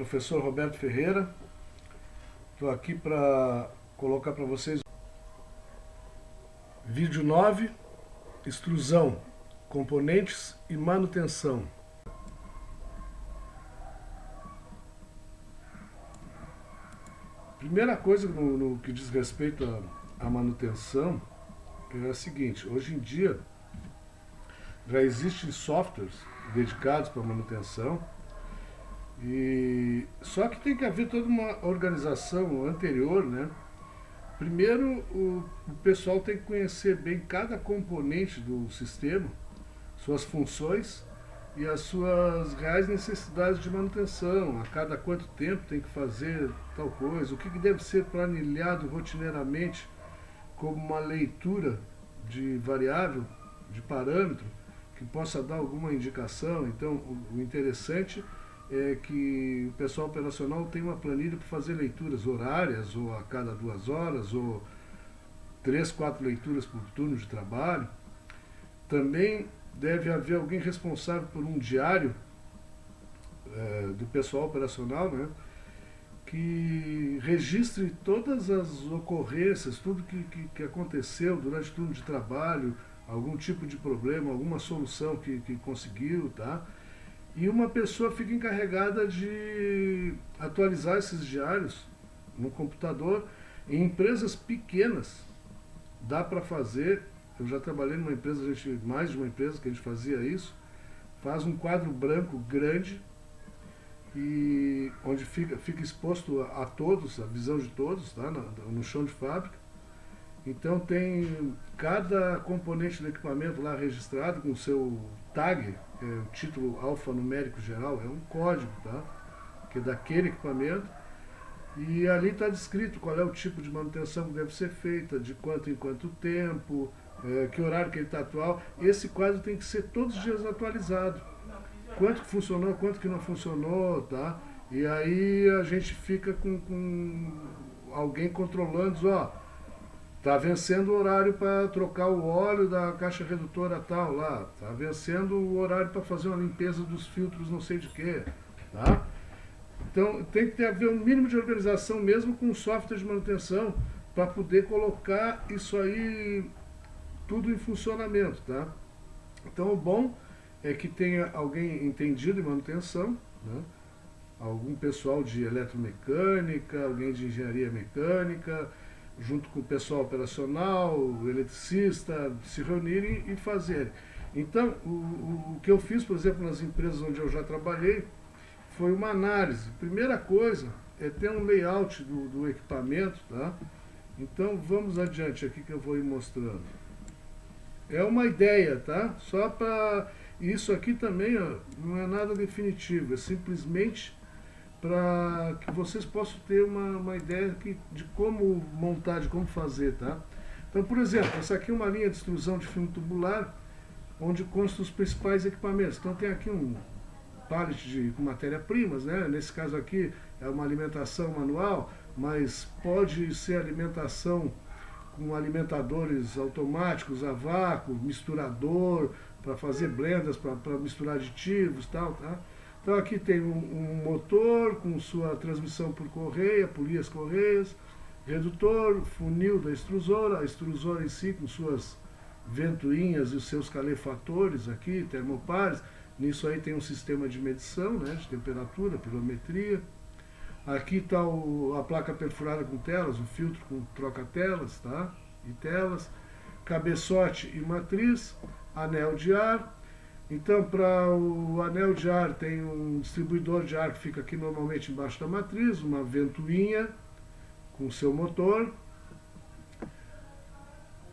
Professor Roberto Ferreira. Estou aqui para colocar para vocês vídeo 9, extrusão, componentes e manutenção. Primeira coisa no que diz respeito à manutenção é a seguinte: hoje em dia já existem softwares dedicados para manutenção, e só que tem que haver toda uma organização anterior, né? Primeiro, o pessoal tem que conhecer bem cada componente do sistema, suas funções e as suas reais necessidades de manutenção. A cada quanto tempo tem que fazer tal coisa, o que deve ser planilhado rotineiramente como uma leitura de variável, de parâmetro, que possa dar alguma indicação. Então, o interessante é que o pessoal operacional tem uma planilha para fazer leituras horárias, ou a cada 2 horas, ou 3, 4 leituras por turno de trabalho. Também deve haver alguém responsável por um diário do pessoal operacional, né, que registre todas as ocorrências, tudo que aconteceu durante o turno de trabalho, algum tipo de problema, alguma solução que conseguiu, tá? E uma pessoa fica encarregada de atualizar esses diários no computador. Em empresas pequenas dá para fazer. Eu já trabalhei numa empresa, mais de uma empresa que a gente fazia isso. Faz um quadro branco grande, e onde fica exposto a todos, a visão de todos, tá? No chão de fábrica. Então tem cada componente do equipamento lá registrado com o seu tag, o título alfanumérico geral, é um código, tá? Que é daquele equipamento, e ali está descrito qual é o tipo de manutenção que deve ser feita, de quanto em quanto tempo, que horário que ele está atual. Esse quadro tem que ser todos os dias atualizado. Quanto que funcionou, quanto que não funcionou, tá? E aí a gente fica com alguém controlando, ó, tá vencendo o horário para trocar o óleo da caixa redutora tal lá, tá vencendo o horário para fazer uma limpeza dos filtros não sei de quê, tá? Então tem que haver um mínimo de organização mesmo com o software de manutenção para poder colocar isso aí tudo em funcionamento, tá? Então o bom é que tenha alguém entendido em manutenção, né? Algum pessoal de eletromecânica, alguém de engenharia mecânica, junto com o pessoal operacional, o eletricista, se reunirem e fazerem. Então, o que eu fiz, por exemplo, nas empresas onde eu já trabalhei, foi uma análise. Primeira coisa é ter um layout do equipamento, tá? Então, vamos adiante aqui que eu vou ir mostrando. É uma ideia, tá? Só para... Isso aqui também, ó, não é nada definitivo, é simplesmente para que vocês possam ter uma ideia de como montar, de como fazer, tá? Então, por exemplo, essa aqui é uma linha de extrusão de filme tubular, onde constam os principais equipamentos. Então tem aqui um pallet com matéria-primas, né? Nesse caso aqui é uma alimentação manual, mas pode ser alimentação com alimentadores automáticos a vácuo, misturador, para fazer blendas, para misturar aditivos, tal, tá? Então aqui tem um motor com sua transmissão por correia, por linhas correias, redutor, funil da extrusora, a extrusora em si com suas ventoinhas e os seus calefatores aqui, termopares. Nisso aí tem um sistema de medição, né, de temperatura, pirometria. Aqui está a placa perfurada com telas, o filtro com troca-telas, tá? E telas, cabeçote e matriz, anel de ar. Então, para o anel de ar tem um distribuidor de ar que fica aqui normalmente embaixo da matriz, uma ventoinha com seu motor,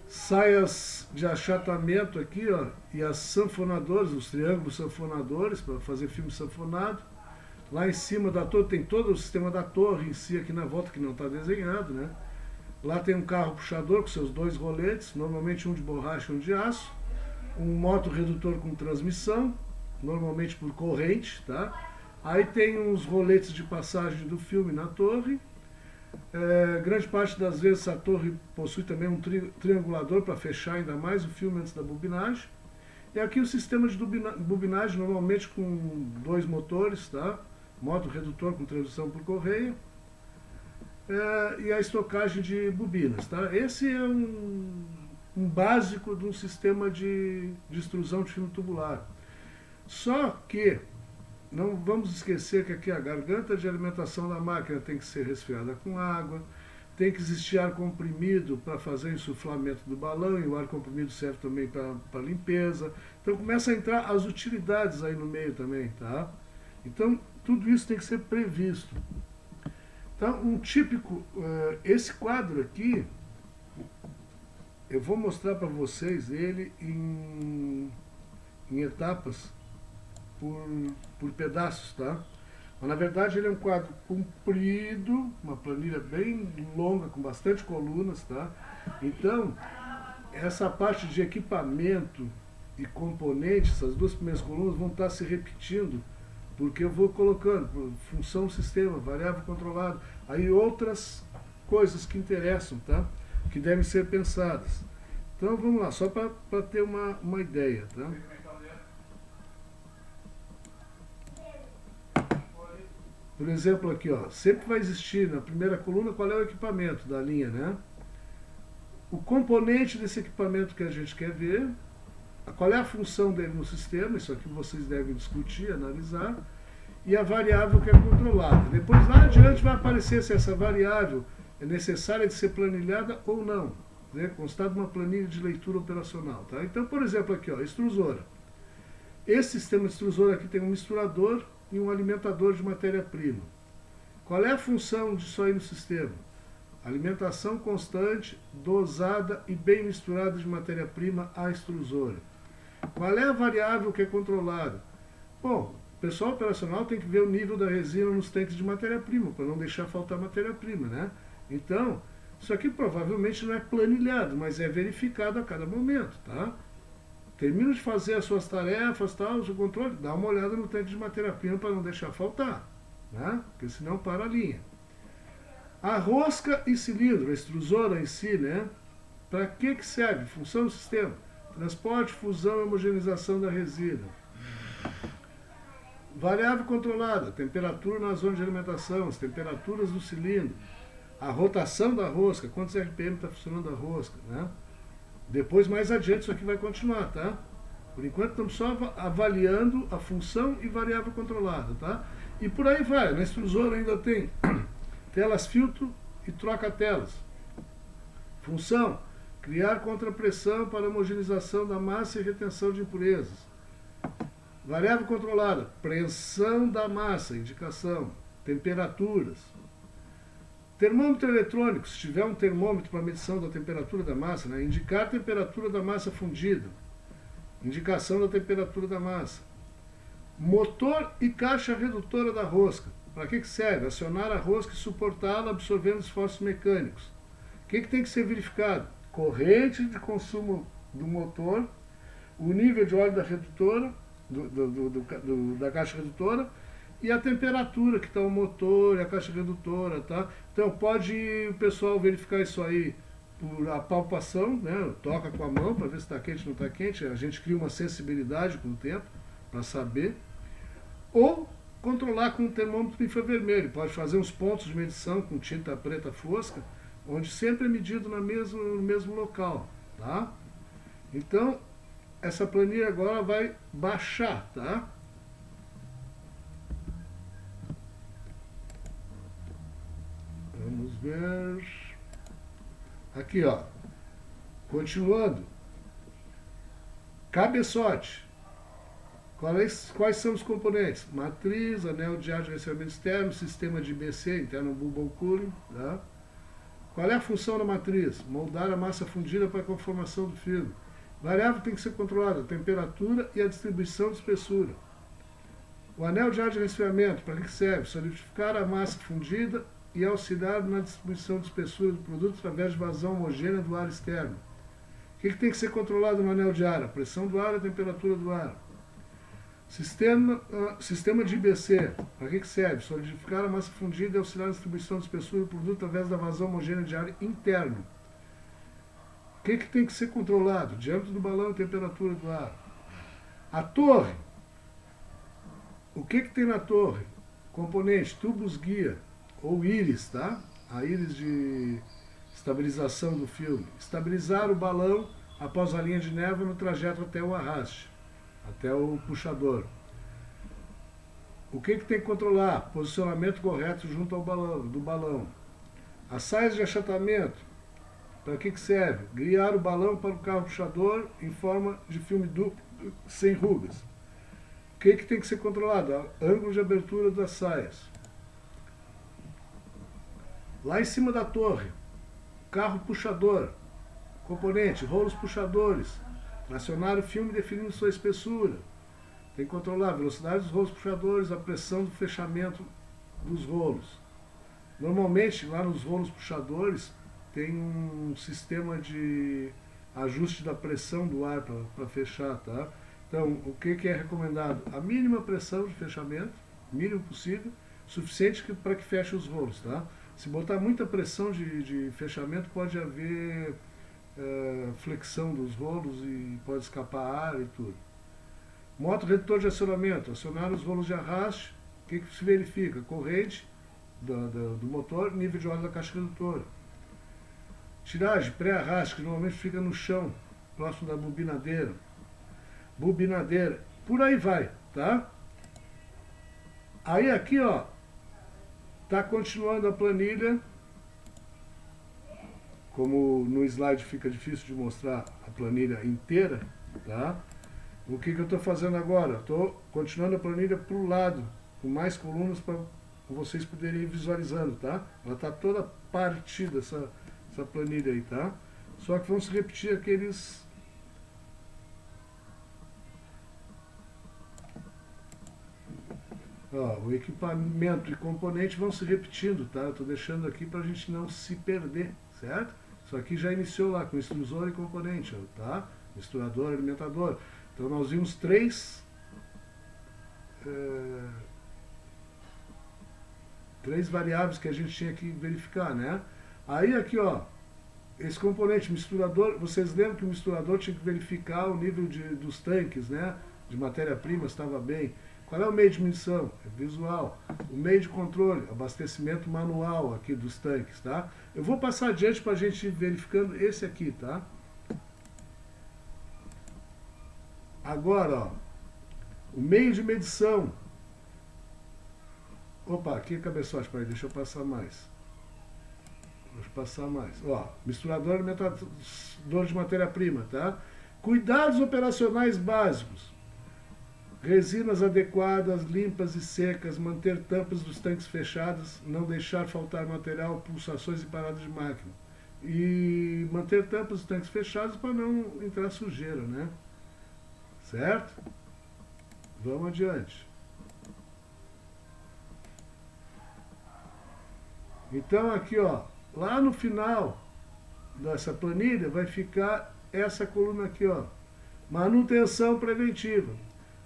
saias de achatamento aqui, ó, e as sanfonadoras, os triângulos sanfonadores para fazer filme sanfonado. Lá em cima da torre tem todo o sistema da torre em si aqui na volta, que não está desenhado, né? Lá tem um carro puxador com seus 2 roletes, normalmente um de borracha e um de aço. Um moto redutor com transmissão, normalmente por corrente, tá? Aí tem uns roletes de passagem do filme na torre. Grande parte das vezes a torre possui também um triangulador para fechar ainda mais o filme antes da bobinagem. E aqui o sistema de bobinagem, normalmente com 2 motores, tá? modo redutor com transdução por correia, e a estocagem de bobinas. Tá? Esse é um básico de um sistema de extrusão de fino tubular. Só que não vamos esquecer que aqui a garganta de alimentação da máquina tem que ser resfriada com água, tem que existir ar comprimido para fazer o insuflamento do balão, e o ar comprimido serve também para limpeza. Então começa a entrar as utilidades aí no meio também, tá? Então tudo isso tem que ser previsto. Então um típico, esse quadro aqui, eu vou mostrar para vocês ele em etapas, por pedaços, tá? Mas na verdade ele é um quadro comprido, uma planilha bem longa, com bastante colunas, tá? Então, essa parte de equipamento e componentes, essas duas primeiras colunas vão estar se repetindo, porque eu vou colocando função sistema, variável controlada, aí outras coisas que interessam, tá? Que devem ser pensadas. Então vamos lá, só para ter uma ideia, tá? Por exemplo, aqui, ó, sempre vai existir na primeira coluna qual é o equipamento da linha, né? O componente desse equipamento que a gente quer ver, qual é a função dele no sistema, isso aqui vocês devem discutir, analisar, e a variável que é controlada. Depois lá adiante vai aparecer se essa variável é necessária de ser planilhada ou não, né? Constar de uma planilha de leitura operacional. Tá? Então, por exemplo, aqui, ó, extrusora. Esse sistema de extrusora aqui tem um misturador e um alimentador de matéria-prima. Qual é a função disso aí no sistema? Alimentação constante, dosada e bem misturada de matéria-prima à extrusora. Qual é a variável que é controlada? Bom, o pessoal operacional tem que ver o nível da resina nos tanques de matéria-prima, para não deixar faltar matéria-prima, né? Então, isso aqui provavelmente não é planilhado, mas é verificado a cada momento, tá? Termina de fazer as suas tarefas, tal, o seu controle, dá uma olhada no tanque de matéria-prima para não deixar faltar, né? Porque senão para a linha. A rosca e cilindro, a extrusora em si, né? Para que serve? Função do sistema. Transporte, fusão e homogeneização da resina. Variável controlada, temperatura na zona de alimentação, as temperaturas do cilindro. A rotação da rosca, quantos RPM está funcionando a rosca, né? Depois, mais adiante, isso aqui vai continuar, tá? Por enquanto, estamos só avaliando a função e variável controlada, tá? E por aí vai. Na extrusora ainda tem telas filtro e troca-telas. Função: criar contrapressão para homogeneização da massa e retenção de impurezas. Variável controlada: pressão da massa, indicação. Temperaturas. Termômetro eletrônico, se tiver um termômetro para medição da temperatura da massa, né? Indicar a temperatura da massa fundida. Indicação da temperatura da massa. Motor e caixa redutora da rosca. Para que serve? Acionar a rosca e suportá-la absorvendo esforços mecânicos. O que tem que ser verificado? Corrente de consumo do motor, o nível de óleo da redutora, da caixa redutora, e a temperatura que está o motor e a caixa redutora, tá? Então pode o pessoal verificar isso aí por apalpação, né? Toca com a mão para ver se está quente ou não está quente. A gente cria uma sensibilidade com o tempo para saber. Ou controlar com um termômetro infravermelho. Pode fazer uns pontos de medição com tinta preta fosca, onde sempre é medido no mesmo local, tá? Então essa planilha agora vai baixar, tá? Vamos ver. Aqui, ó. Continuando. Cabeçote. Quais são os componentes? Matriz, anel de ar de resfriamento externo, sistema de IBC, interno bubble cooling. Tá? Qual é a função da matriz? Moldar a massa fundida para a conformação do filo. Variável tem que ser controlada: a temperatura e a distribuição de espessura. O anel de ar de resfriamento, para que serve? Solidificar a massa fundida e auxiliar na distribuição de espessura do produto através de vazão homogênea do ar externo. O que tem que ser controlado no anel de ar? A pressão do ar e a temperatura do ar. Sistema de IBC, para que serve? Solidificar a massa fundida e auxiliar na distribuição de espessura do produto através da vazão homogênea de ar interno. O que tem que ser controlado? Diâmetro do balão e temperatura do ar. A torre. O que tem na torre? Componente, tubos guia, ou íris, tá? A íris de estabilização do filme. Estabilizar o balão após a linha de névoa no trajeto até o arraste, até o puxador. O que tem que controlar? Posicionamento correto junto ao balão, do balão. As saias de achatamento, para que serve? Guiar o balão para o carro puxador em forma de filme duplo, sem rugas. O que tem que ser controlado? Ângulo de abertura das saias. Lá em cima da torre, carro puxador, componente, rolos puxadores, tracionar o filme definindo sua espessura. Tem que controlar a velocidade dos rolos puxadores, a pressão do fechamento dos rolos. Normalmente, lá nos rolos puxadores, tem um sistema de ajuste da pressão do ar para fechar, tá? Então, o que é recomendado? A mínima pressão de fechamento, mínimo possível, suficiente para que feche os rolos, tá? Se botar muita pressão de fechamento, pode haver flexão dos rolos e pode escapar ar e tudo. Moto redutor de acionamento, acionar os rolos de arraste. O que se verifica? Corrente do motor, nível de óleo da caixa redutora. Tiragem pré-arraste, que normalmente fica no chão, próximo da bobinadeira. Bobinadeira, por aí vai, tá? Aí aqui, ó, tá continuando a planilha. Como no slide fica difícil de mostrar a planilha inteira, tá? O que eu estou fazendo agora? Estou continuando a planilha para o lado, com mais colunas para vocês poderem ir visualizando, tá? Ela está toda partida, essa planilha aí, tá? Só que vão se repetir aqueles... Ó, o equipamento e componente vão se repetindo, tá? Eu estou deixando aqui para a gente não se perder, certo? Isso aqui já iniciou lá com extrusor e componente, tá? Misturador, alimentador. Então nós vimos três variáveis que a gente tinha que verificar, né? Aí aqui, ó, esse componente misturador, vocês lembram que o misturador tinha que verificar o nível dos tanques, né? De matéria-prima, estava bem. Qual é o meio de medição? É visual. O meio de controle, abastecimento manual aqui dos tanques, tá? Eu vou passar adiante para a gente ir verificando esse aqui, tá? Agora, ó, o meio de medição. Opa, aqui é cabeçote, peraí, deixa eu passar mais. Deixa eu passar mais. Ó, misturador alimentador de matéria-prima, tá? Cuidados operacionais básicos. Resinas adequadas, limpas e secas, manter tampas dos tanques fechadas, não deixar faltar material, pulsações e paradas de máquina. E manter tampas dos tanques fechados para não entrar sujeira, né? Certo? Vamos adiante. Então aqui, ó, lá no final dessa planilha vai ficar essa coluna aqui, ó. Manutenção preventiva.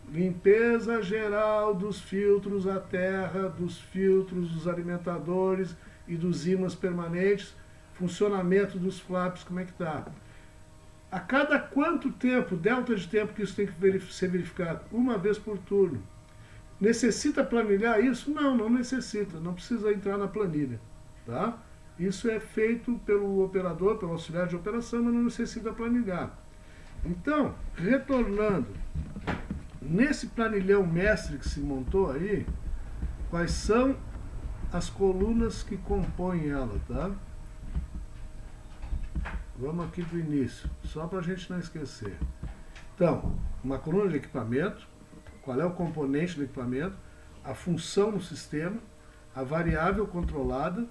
Limpeza geral dos filtros à terra, dos filtros, dos alimentadores e dos ímãs permanentes. Funcionamento dos flaps, como é que tá? A cada quanto tempo, delta de tempo que isso tem que ser verificado? Uma vez por turno. Necessita planilhar isso? Não, não necessita, não precisa entrar na planilha, tá? Isso é feito pelo operador, pelo auxiliar de operação, mas não necessita planilhar. Então, retornando, nesse planilhão mestre que se montou aí, quais são as colunas que compõem ela, tá? Vamos aqui do início, só para a gente não esquecer. Então, uma coluna de equipamento, qual é o componente do equipamento, a função no sistema, a variável controlada,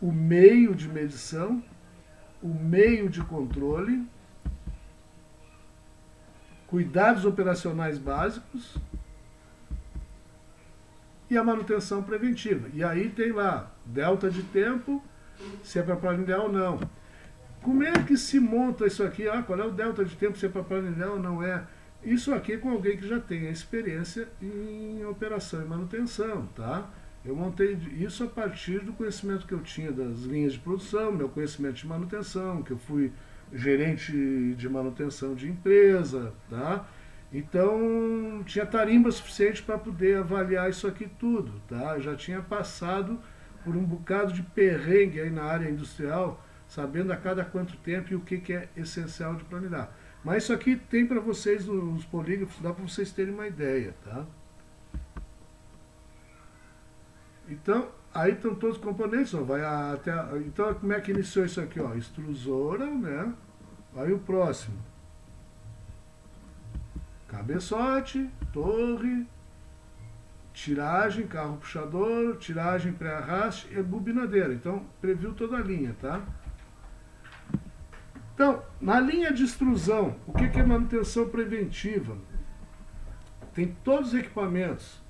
o meio de medição, o meio de controle, cuidados operacionais básicos e a manutenção preventiva. E aí tem lá, delta de tempo, se é para planilhar ou não. Como é que se monta isso aqui? Ah, qual é o delta de tempo, se é para planilhar ou não é? Isso aqui é com alguém que já tem experiência em operação e manutenção, tá? Eu montei isso a partir do conhecimento que eu tinha das linhas de produção, meu conhecimento de manutenção, que eu fui gerente de manutenção de empresa, tá? Então, tinha tarimba suficiente para poder avaliar isso aqui tudo, tá? Eu já tinha passado por um bocado de perrengue aí na área industrial, sabendo a cada quanto tempo e o que é essencial de planilhar. Mas isso aqui tem para vocês nos polígrafos, dá para vocês terem uma ideia, tá? Então, aí estão todos os componentes, ó, então, como é que iniciou isso aqui, ó? Extrusora, né? Aí o próximo. Cabeçote, torre, tiragem, carro puxador, tiragem pré-arraste e bobinadeira. Então, previu toda a linha, tá? Então, na linha de extrusão, o que é manutenção preventiva? Tem todos os equipamentos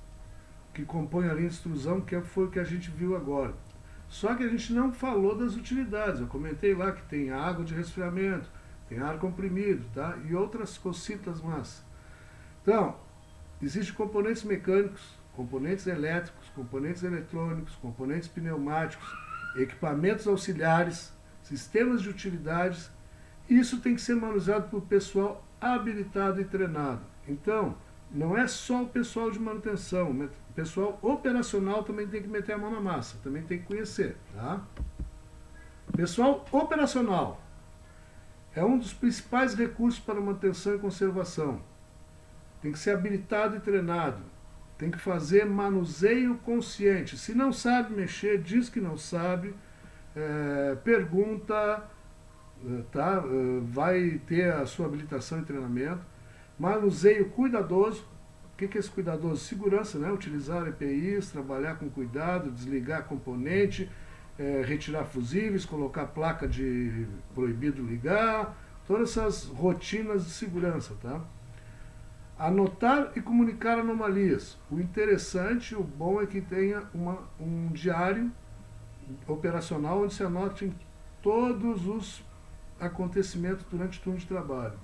que compõem a linha de extrusão, que foi o que a gente viu agora. Só que a gente não falou das utilidades. Eu comentei lá que tem água de resfriamento, tem ar comprimido, tá? E outras cositas más. Então, existem componentes mecânicos, componentes elétricos, componentes eletrônicos, componentes pneumáticos, equipamentos auxiliares, sistemas de utilidades. Isso tem que ser manuseado por pessoal habilitado e treinado. Então, não é só o pessoal de manutenção, o pessoal operacional também tem que meter a mão na massa, também tem que conhecer, tá? Pessoal operacional é um dos principais recursos para manutenção e conservação. Tem que ser habilitado e treinado. Tem que fazer manuseio consciente. Se não sabe mexer, diz que não sabe, pergunta, tá? Vai ter a sua habilitação e treinamento. Manuseio cuidadoso. O que é esse cuidadoso? Segurança, né? Utilizar EPIs, trabalhar com cuidado, desligar componente, retirar fusíveis, colocar placa de proibido ligar, todas essas rotinas de segurança, tá? Anotar e comunicar anomalias. O interessante, o bom é que tenha um diário operacional onde se anotem todos os acontecimentos durante o turno de trabalho.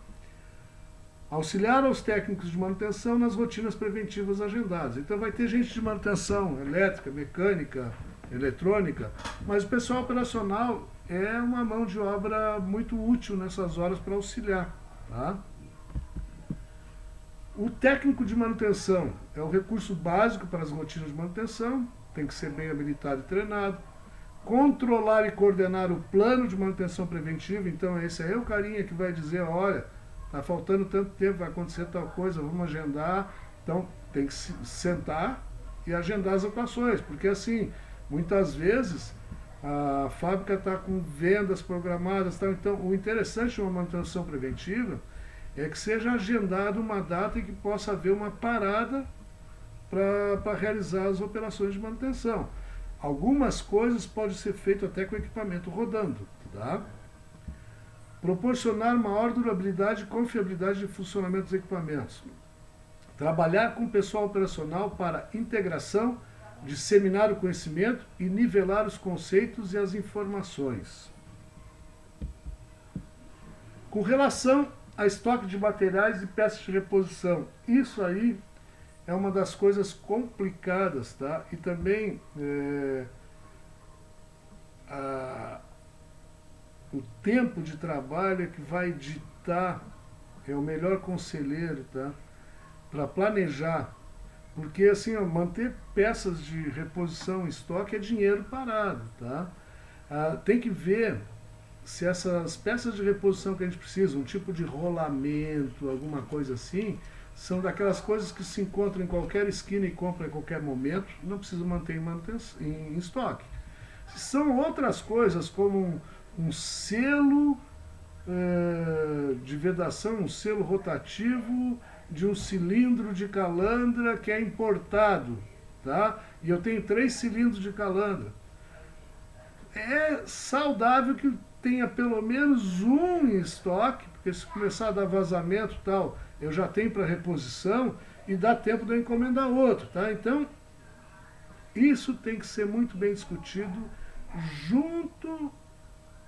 Auxiliar aos técnicos de manutenção nas rotinas preventivas agendadas. Então vai ter gente de manutenção elétrica, mecânica, eletrônica, mas o pessoal operacional é uma mão de obra muito útil nessas horas para auxiliar, tá? O técnico de manutenção é o recurso básico para as rotinas de manutenção, tem que ser bem habilitado e treinado. Controlar e coordenar o plano de manutenção preventiva, então esse aí é o carinha que vai dizer, olha, está faltando tanto tempo, vai acontecer tal coisa, vamos agendar. Então tem que sentar e agendar as atuações, porque assim, muitas vezes a fábrica está com vendas programadas, tá? Então o interessante de uma manutenção preventiva é que seja agendada uma data em que possa haver uma parada para realizar as operações de manutenção. Algumas coisas podem ser feitas até com o equipamento rodando, tá? Proporcionar maior durabilidade e confiabilidade de funcionamento dos equipamentos. Trabalhar com o pessoal operacional para integração, disseminar o conhecimento e nivelar os conceitos e as informações. Com relação a estoque de materiais e peças de reposição, isso aí é uma das coisas complicadas, tá? E também o tempo de trabalho é que vai ditar, é o melhor conselheiro, tá? Para planejar, porque assim, ó, manter peças de reposição em estoque é dinheiro parado, tá? Tem que ver se essas peças de reposição que a gente precisa, um tipo de rolamento, alguma coisa assim, são daquelas coisas que se encontram em qualquer esquina e compra em qualquer momento, não precisa manter em estoque. Se são outras coisas, como um selo de vedação, um selo rotativo de um cilindro de calandra que é importado, tá? E eu tenho 3 cilindros de calandra. É saudável que tenha pelo menos um em estoque, porque se começar a dar vazamento e tal, eu já tenho para reposição e dá tempo de eu encomendar outro, tá? Então, isso tem que ser muito bem discutido junto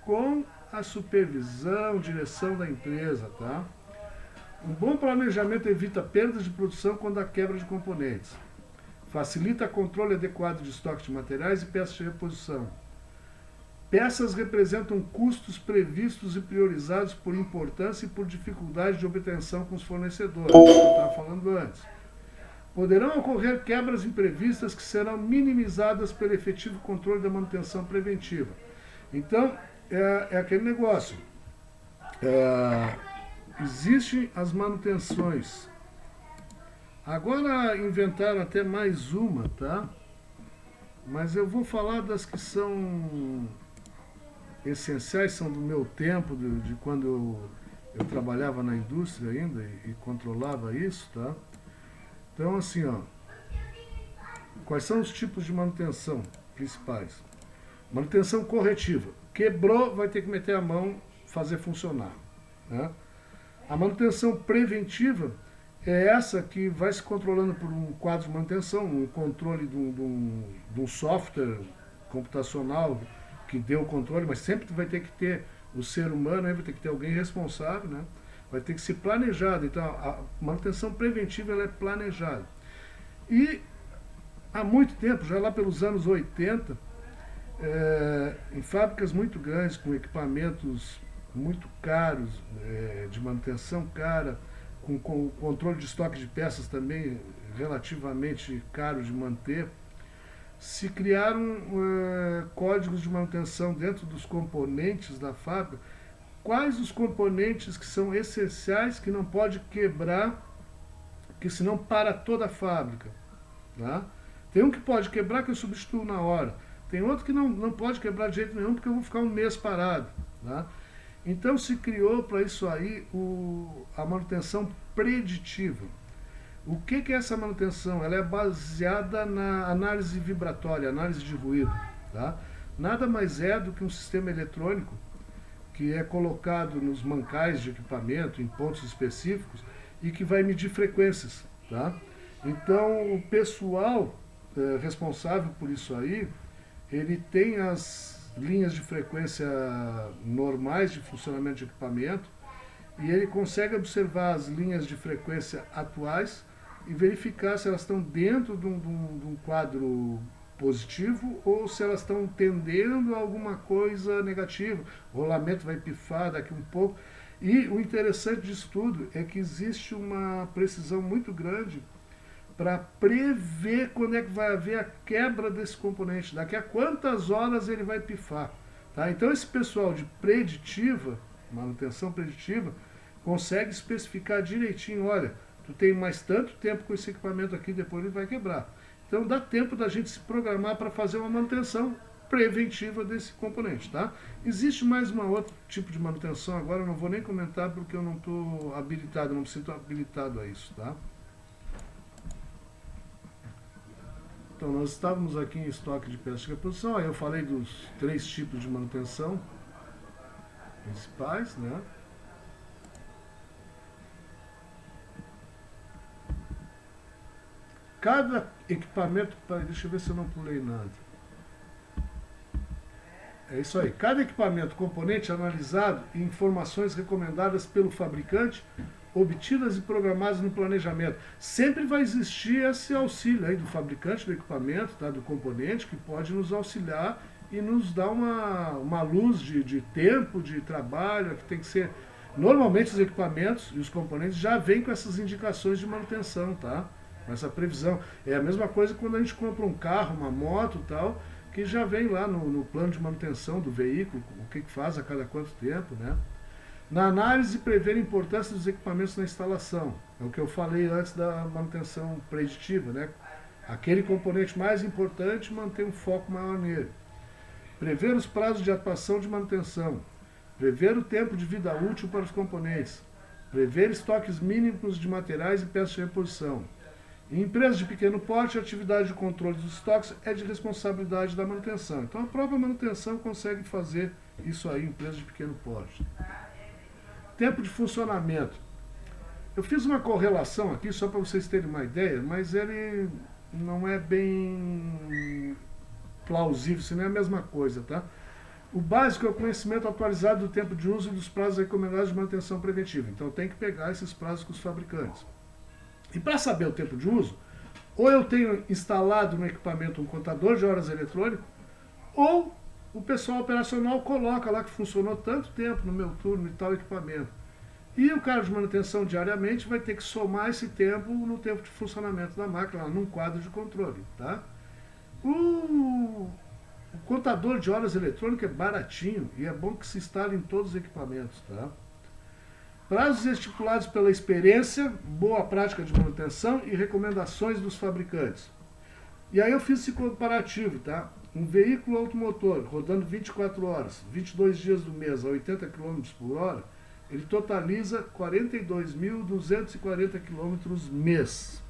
com a supervisão, direção da empresa, tá? Um bom planejamento evita perdas de produção quando há quebra de componentes. Facilita controle adequado de estoque de materiais e peças de reposição. Peças representam custos previstos e priorizados por importância e por dificuldade de obtenção com os fornecedores, que eu estava falando antes. Poderão ocorrer quebras imprevistas que serão minimizadas pelo efetivo controle da manutenção preventiva. Então, é aquele negócio. Existem as manutenções. Agora inventaram até mais uma, tá? Mas eu vou falar das que são essenciais, são do meu tempo, de quando eu trabalhava na indústria ainda e controlava isso, tá? Então, assim, ó, quais são os tipos de manutenção principais? Manutenção corretiva. Quebrou, vai ter que meter a mão, fazer funcionar, né? A manutenção preventiva é essa que vai se controlando por um quadro de manutenção, um controle de um software computacional que dê o controle, mas sempre vai ter que ter o ser humano, vai ter que ter alguém responsável, né? Vai ter que ser planejado. Então, a manutenção preventiva ela é planejada. E há muito tempo, já lá pelos anos 80, em fábricas muito grandes, com equipamentos muito caros, de manutenção cara, com controle de estoque de peças também relativamente caro de manter, se criaram códigos de manutenção dentro dos componentes da fábrica. Quais os componentes que são essenciais, que não pode quebrar, que senão para toda a fábrica, tá? Tem um que pode quebrar, que eu substituo na hora. Tem outro que não pode quebrar de jeito nenhum, porque eu vou ficar um mês parado, tá? Então se criou para isso aí a manutenção preditiva. O que é essa manutenção? Ela é baseada na análise vibratória, análise de ruído, tá? Nada mais é do que um sistema eletrônico que é colocado nos mancais de equipamento, em pontos específicos, e que vai medir frequências, tá? Então o pessoal responsável por isso aí, ele tem as linhas de frequência normais de funcionamento de equipamento, e ele consegue observar as linhas de frequência atuais e verificar se elas estão dentro de um quadro positivo ou se elas estão tendendo a alguma coisa negativa. O rolamento vai pifar daqui um pouco. E o interessante disso tudo é que existe uma precisão muito grande para prever quando é que vai haver a quebra desse componente, daqui a quantas horas ele vai pifar, tá? Então esse pessoal de preditiva, manutenção preditiva, consegue especificar direitinho, olha, tu tem mais tanto tempo com esse equipamento aqui, depois ele vai quebrar. Então dá tempo da gente se programar para fazer uma manutenção preventiva desse componente, tá? Existe mais um outro tipo de manutenção, agora eu não vou nem comentar porque eu não estou habilitado, não me sinto habilitado a isso, tá? Então nós estávamos aqui em estoque de peças de reposição, aí eu falei dos 3 tipos de manutenção principais, né? Cada equipamento, deixa eu ver se eu não pulei nada. É isso aí. Cada equipamento, componente analisado e informações recomendadas pelo fabricante, obtidas e programadas no planejamento. Sempre vai existir esse auxílio aí do fabricante do equipamento, tá, do componente, que pode nos auxiliar e nos dar uma luz de tempo, de trabalho, que tem que ser... Normalmente os equipamentos e os componentes já vêm com essas indicações de manutenção, tá? Essa previsão. É a mesma coisa quando a gente compra um carro, uma moto e tal, que já vem lá no plano de manutenção do veículo, o que faz a cada quanto tempo, né? Na análise, prever a importância dos equipamentos na instalação. É o que eu falei antes da manutenção preditiva, né? Aquele componente mais importante, manter um foco maior nele. Prever os prazos de atuação de manutenção. Prever o tempo de vida útil para os componentes. Prever estoques mínimos de materiais e peças de reposição. Em empresas de pequeno porte, a atividade de controle dos estoques é de responsabilidade da manutenção. Então a própria manutenção consegue fazer isso aí em empresas de pequeno porte. Tempo de funcionamento. Eu fiz uma correlação aqui só para vocês terem uma ideia, mas ele não é bem plausível, se não é a mesma coisa, tá? O básico é o conhecimento atualizado do tempo de uso e dos prazos recomendados de manutenção preventiva. Então tem que pegar esses prazos com os fabricantes. E para saber o tempo de uso, ou eu tenho instalado no equipamento um contador de horas eletrônico, ou o pessoal operacional coloca lá que funcionou tanto tempo no meu turno e tal equipamento. E o cara de manutenção diariamente vai ter que somar esse tempo no tempo de funcionamento da máquina, lá num quadro de controle. Tá? O contador de horas eletrônico é baratinho e é bom que se instale em todos os equipamentos. Tá? Prazos estipulados pela experiência, boa prática de manutenção e recomendações dos fabricantes. E aí eu fiz esse comparativo, tá? Um veículo automotor rodando 24 horas, 22 dias do mês a 80 km por hora, ele totaliza 42.240 km mês.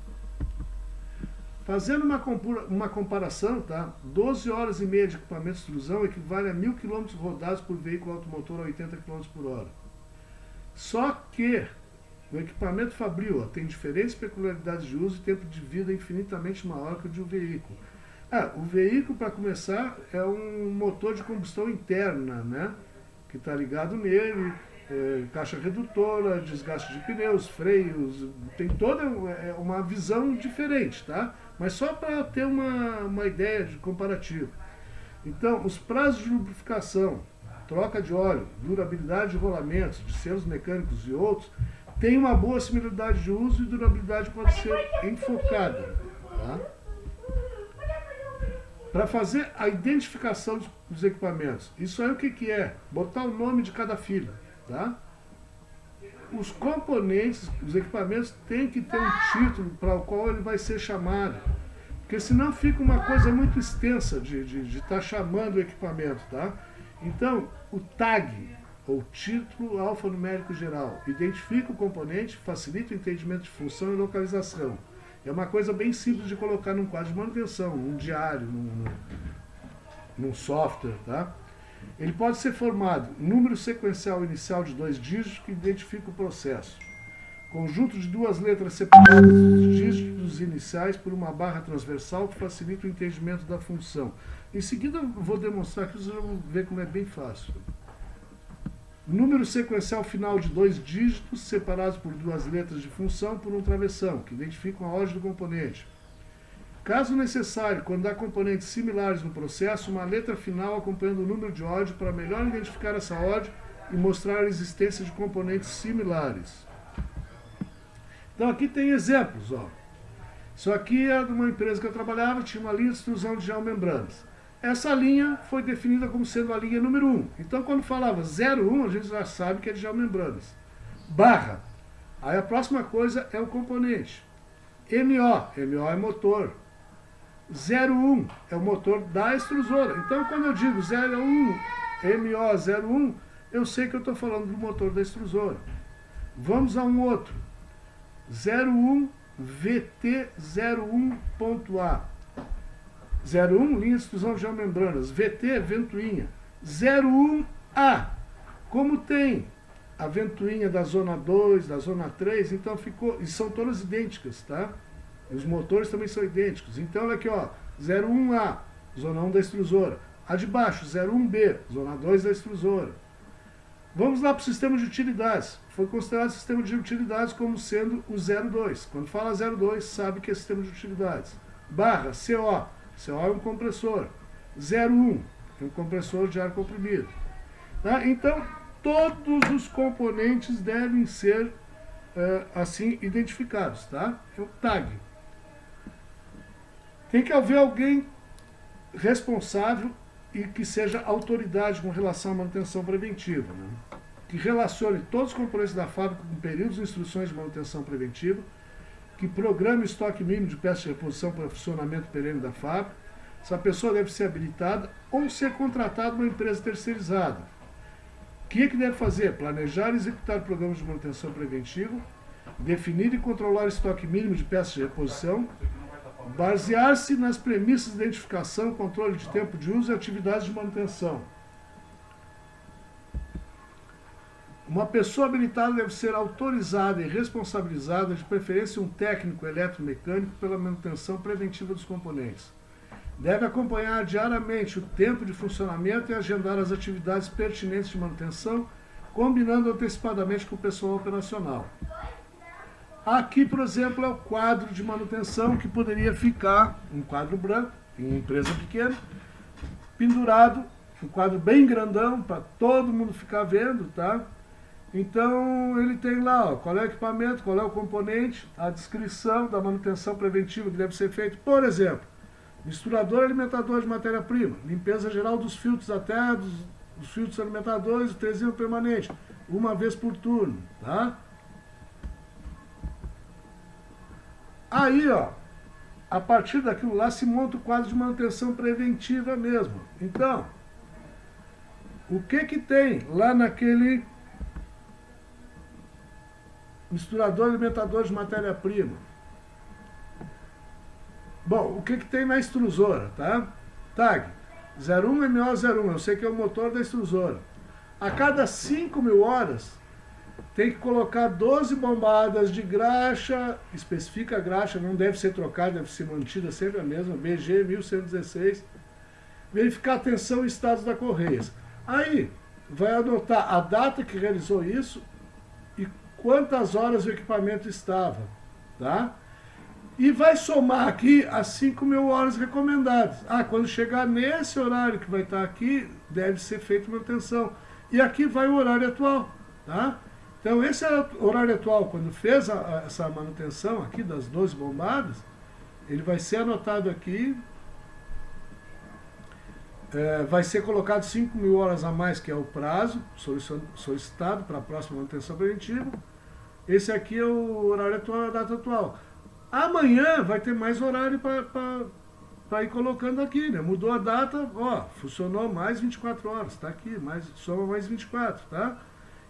Fazendo uma comparação, tá? 12 horas e meia de equipamento de extrusão equivale a 1.000 km rodados por veículo automotor a 80 km por hora. Só que o equipamento fabril tem diferentes peculiaridades de uso e tempo de vida infinitamente maior que o de um veículo. O veículo, para começar, é um motor de combustão interna, né? Que está ligado nele, caixa redutora, desgaste de pneus, freios, tem toda uma visão diferente, tá? Mas só para ter uma ideia de comparativo. Então, os prazos de lubrificação, troca de óleo, durabilidade de rolamentos, de selos mecânicos e outros, tem uma boa similaridade de uso e durabilidade pode ser enfocada. Tá? Para fazer a identificação dos equipamentos, isso aí o que é? Botar o nome de cada fila. Tá? Os componentes, os equipamentos têm que ter um título para o qual ele vai ser chamado. Porque senão fica uma coisa muito extensa de estar chamando o equipamento. Tá? Então, o TAG, ou título alfanumérico geral, identifica o componente, facilita o entendimento de função e localização. É uma coisa bem simples de colocar num quadro de manutenção, num diário, num software. Tá? Ele pode ser formado número sequencial inicial de 2 dígitos que identifica o processo. Conjunto de 2 letras separadas dos dígitos iniciais por uma barra transversal que facilita o entendimento da função. Em seguida eu vou demonstrar que vocês vão ver como é bem fácil. Número sequencial final de 2 dígitos separados por 2 letras de função por um travessão, que identificam a ordem do componente. Caso necessário, quando há componentes similares no processo, uma letra final acompanhando o número de ordem para melhor identificar essa ordem e mostrar a existência de componentes similares. Então aqui tem exemplos. Ó. Isso aqui é de uma empresa que eu trabalhava, tinha uma linha de extrusão de geomembranas. Essa linha foi definida como sendo a linha número 1. Então quando falava 01, a gente já sabe que é de geomembranas. Barra. Aí a próxima coisa é o componente. MO é motor. 01 é o motor da extrusora. Então quando eu digo 01, MO01, eu sei que eu estou falando do motor da extrusora. Vamos a um outro. 01 VT01.A. 01, linha de extrusão de geomembranas. VT, ventoinha. 01A. Como tem a ventoinha da zona 2, da zona 3, então ficou, e são todas idênticas, tá? E os motores também são idênticos. Então, olha aqui, ó, 01A, zona 1 da extrusora. A de baixo, 01B, zona 2 da extrusora. Vamos lá para o sistema de utilidades. Foi considerado sistema de utilidades como sendo o 02. Quando fala 02, sabe que é sistema de utilidades. Barra, CO. CO é um compressor. 01 é um compressor de ar comprimido. Tá? Então, todos os componentes devem ser assim identificados. Tá? É o TAG. Tem que haver alguém responsável e que seja autoridade com relação à manutenção preventiva, né? Que relacione todos os componentes da fábrica com períodos e instruções de manutenção preventiva, que programe o estoque mínimo de peças de reposição para o funcionamento perene da fábrica. Essa pessoa deve ser habilitada ou ser contratada uma empresa terceirizada. O que deve fazer? Planejar e executar programas de manutenção preventiva, definir e controlar o estoque mínimo de peças de reposição, basear-se nas premissas de identificação, controle de tempo de uso e atividades de manutenção. Uma pessoa habilitada deve ser autorizada e responsabilizada, de preferência um técnico eletromecânico, pela manutenção preventiva dos componentes. Deve acompanhar diariamente o tempo de funcionamento e agendar as atividades pertinentes de manutenção, combinando antecipadamente com o pessoal operacional. Aqui, por exemplo, é o quadro de manutenção que poderia ficar, um quadro branco, em empresa pequena, pendurado um quadro bem grandão para todo mundo ficar vendo, tá? Então ele tem lá, ó, qual é o equipamento, qual é o componente, a descrição da manutenção preventiva que deve ser feita. Por exemplo, misturador alimentador de matéria-prima, limpeza geral dos filtros até dos filtros alimentadores, o trezinho permanente, uma vez por turno, tá? Aí, ó, a partir daquilo lá se monta o quadro de manutenção preventiva mesmo. Então, o que que tem lá naquele misturador alimentador de matéria-prima? Bom, o que que tem na extrusora, tá? TAG 01MO01, eu sei que é o motor da extrusora. A cada 5.000 horas tem que colocar 12 bombadas de graxa, especifica a graxa, não deve ser trocada, deve ser mantida sempre a mesma, BG 1116. Verificar a tensão e status da correia. Aí, vai anotar a data que realizou isso e quantas horas o equipamento estava, tá? E vai somar aqui as 5.000 horas recomendadas. Ah, quando chegar nesse horário que vai estar aqui, deve ser feita manutenção. E aqui vai o horário atual, tá? Então esse é o horário atual, quando fez essa manutenção aqui das 12 bombadas, ele vai ser anotado aqui, vai ser colocado 5.000 horas a mais, que é o prazo solicitado para a próxima manutenção preventiva. Esse aqui é o horário atual, a data atual. Amanhã vai ter mais horário para ir colocando aqui, né? Mudou a data, ó, funcionou mais 24 horas, tá aqui, soma mais 24, tá?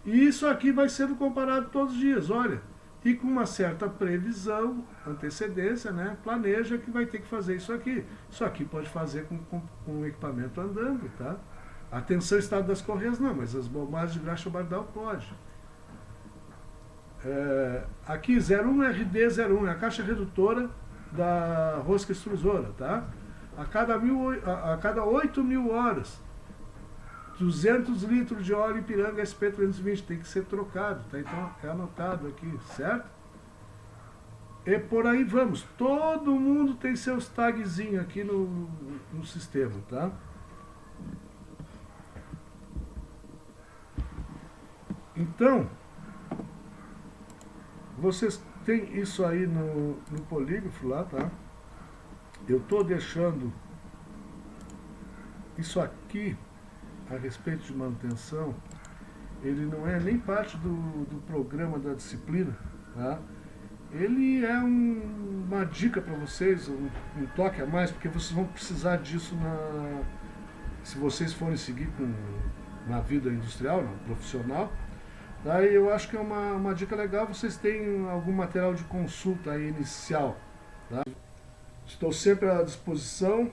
E isso aqui vai sendo comparado todos os dias, olha. E com uma certa previsão, antecedência, né? Planeja que vai ter que fazer isso aqui. Isso aqui pode fazer com o equipamento andando, tá? Atenção, estado das correias não, mas as bombadas de graxa bardal pode. Aqui 01RD01 é a caixa redutora da rosca extrusora, tá? A cada 8.000 horas, 200 litros de óleo Ipiranga SP320 tem que ser trocado, tá? Então é anotado aqui, certo? E por aí vamos. Todo mundo tem seus tagzinhos aqui no sistema, tá? Então, vocês têm isso aí no polígrafo lá, tá? Eu estou deixando isso aqui a respeito de manutenção. Ele não é nem parte do programa da disciplina, tá? Ele é uma dica para vocês, um toque a mais, porque vocês vão precisar disso se vocês forem seguir na vida industrial, no profissional. Daí eu acho que é uma dica legal, vocês têm algum material de consulta aí inicial. Tá? Estou sempre à disposição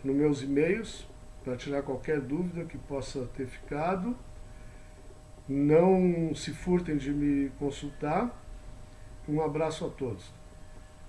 nos meus e-mails para tirar qualquer dúvida que possa ter ficado. Não se furtem de me consultar. Um abraço a todos.